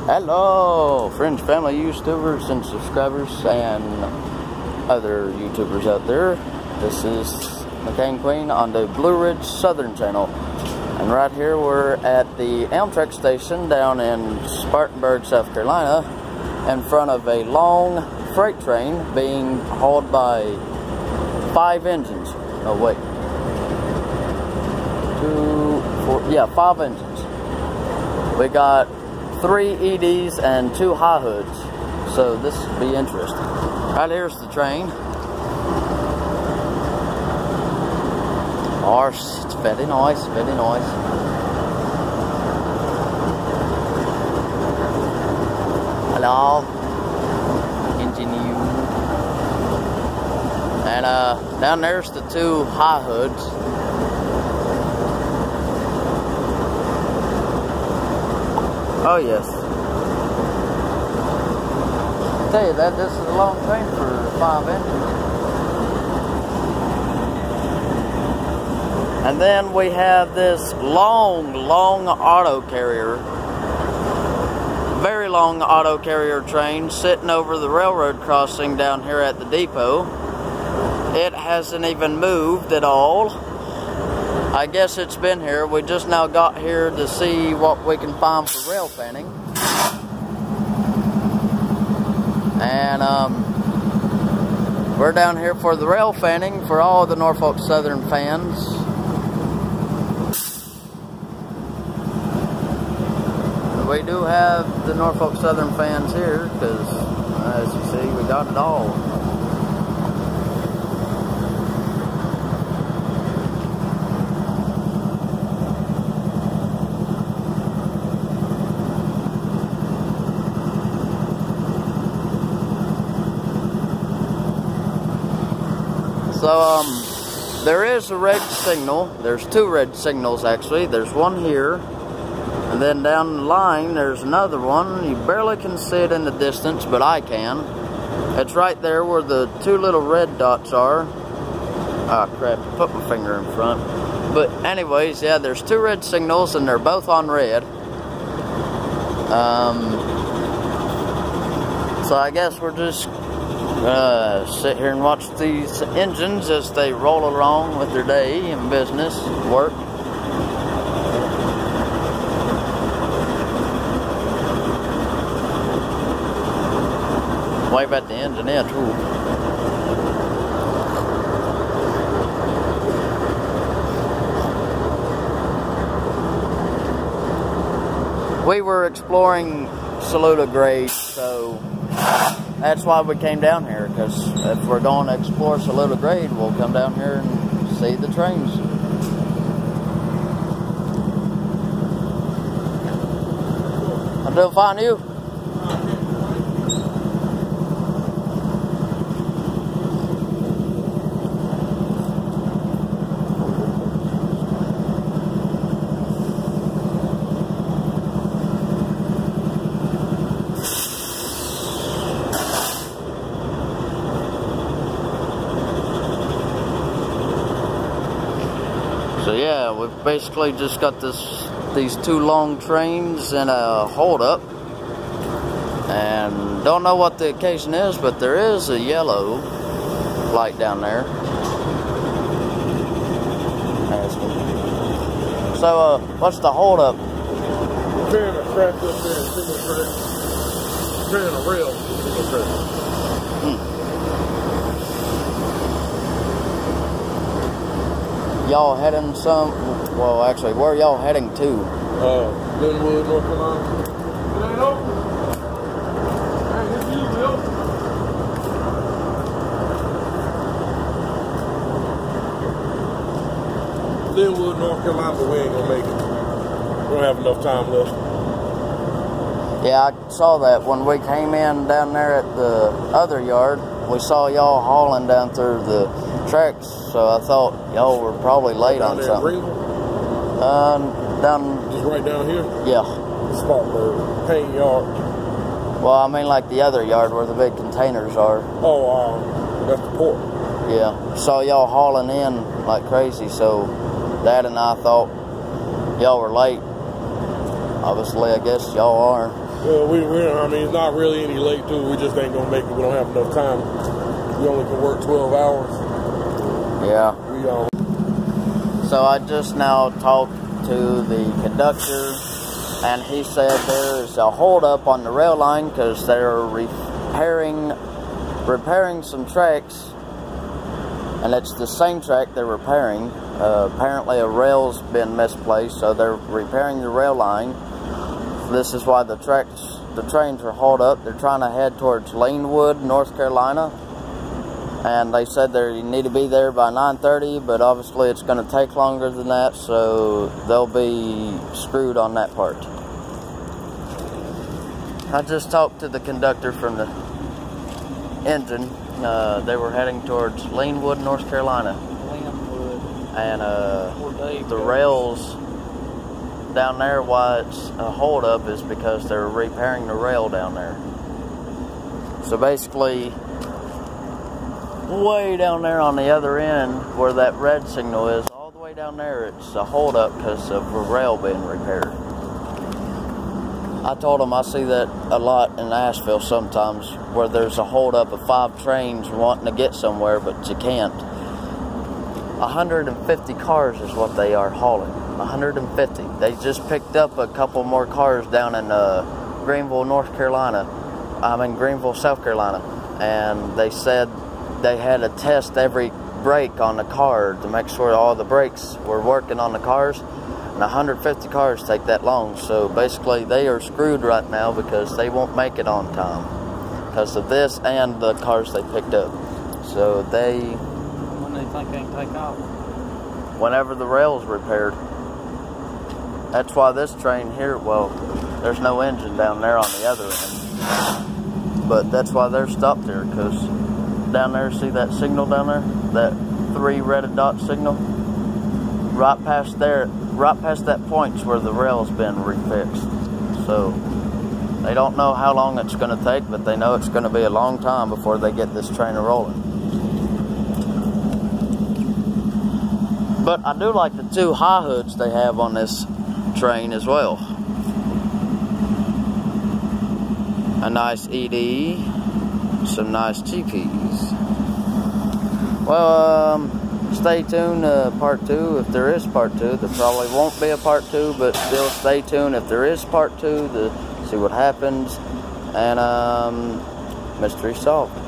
Hello, friends, family, YouTubers, and subscribers, and other YouTubers out there. This is McCain Queen on the Blue Ridge Southern channel. And right here we're at the Amtrak station down in Spartanburg, South Carolina, in front of a long freight train being hauled by 5 engines. Oh, wait. 5 engines. We got 3 EDs and 2 high hoods, so this will be interesting. Right here's the train. It's very nice, very nice. Hello, engineer. And down there's the 2 high hoods. Oh yes. I tell you that this is a long train for 5 engines. And then we have this long auto carrier, very long auto carrier train sitting over the railroad crossing down here at the depot. It hasn't even moved at all. I guess it's been here. We just now got here to see what we can find for rail fanning. And we're down here for the rail fanning for all the Norfolk Southern fans. We do have the Norfolk Southern fans here because, as you see, we got it all. So, there is a red signal. There's 2 red signals, actually. There's one here, and then down the line, there's another one. You barely can see it in the distance, but I can. It's right there where the 2 little red dots are. Ah, crap, I put my finger in front. But anyways, yeah, there's 2 red signals, and they're both on red. So I guess we're just sit here and watch these engines as they roll along with their day and business, work. Wave at the engineer too. We were exploring Saluda grade, so that's why we came down here, because if we're going to explore Saluda grade, we'll come down here and see the trains. I'm doing fine, you? So yeah, we've basically just got these 2 long trains and a holdup, and don't know what the occasion is, but there is a yellow light down there. So what's the holdup? Carrying a track up there, single track. Carrying a rail, single track. Y'all heading well, actually, where are y'all heading to? Linwood, North Carolina. It ain't open. Hey, it's you, Bill. Linwood, North Carolina, but we ain't gonna make it. We don't have enough time left. Yeah, I saw that when we came in down there at the other yard. We saw y'all hauling down through the tracks, so I thought y'all were probably late on something. Down just right down here? Yeah. Spartanburg, Payne Yard. Well, I mean like the other yard where the big containers are. Oh, that's the port. Yeah. Saw y'all hauling in like crazy, so Dad and I thought y'all were late Obviously, I guess y'all are. Well, I mean, it's not really any late to it. We just ain't gonna make it. We don't have enough time. We only can work 12 hours. Yeah. We So I just now talked to the conductor, and he said there's a holdup on the rail line because they're repairing some tracks, and it's the same track they're repairing. Apparently a rail's been misplaced, so they're repairing the rail line. This is why the trains are hauled up. They're trying to head towards Linwood, North Carolina, and they said they need to be there by 9:30, but obviously it's going to take longer than that, so they'll be screwed on that part. I just talked to the conductor from the engine. They were heading towards Linwood, North Carolina. And the rails down there, why it's a holdup is because they're repairing the rail down there. So basically, way down there on the other end where that red signal is, all the way down there, it's a holdup because of the rail being repaired. I told them I see that a lot in Asheville sometimes, where there's a holdup of 5 trains wanting to get somewhere, but you can't. 150 cars is what they are hauling. 150. They just picked up a couple more cars down in Greenville, South Carolina, and they said they had to test every brake on the car to make sure all the brakes were working on the cars, and 150 cars take that long. So basically they are screwed right now because they won't make it on time because of this and the cars they picked up. So they... When they think they can take off? Whenever the rail's repaired. That's why this train here, well, there's no engine down there on the other end, but that's why they're stopped there, because down there, see that signal down there, that 3 red dot signal, right past that point's where the rail's been refixed. So they don't know how long it's going to take, but they know it's going to be a long time before they get this train rolling. But I do like the 2 high hoods they have on this train as well. A nice ED, some nice cheapies. Well, stay tuned to part 2 if there is part 2. There probably won't be a part 2, but still stay tuned if there is part 2 to see what happens. And mystery solved.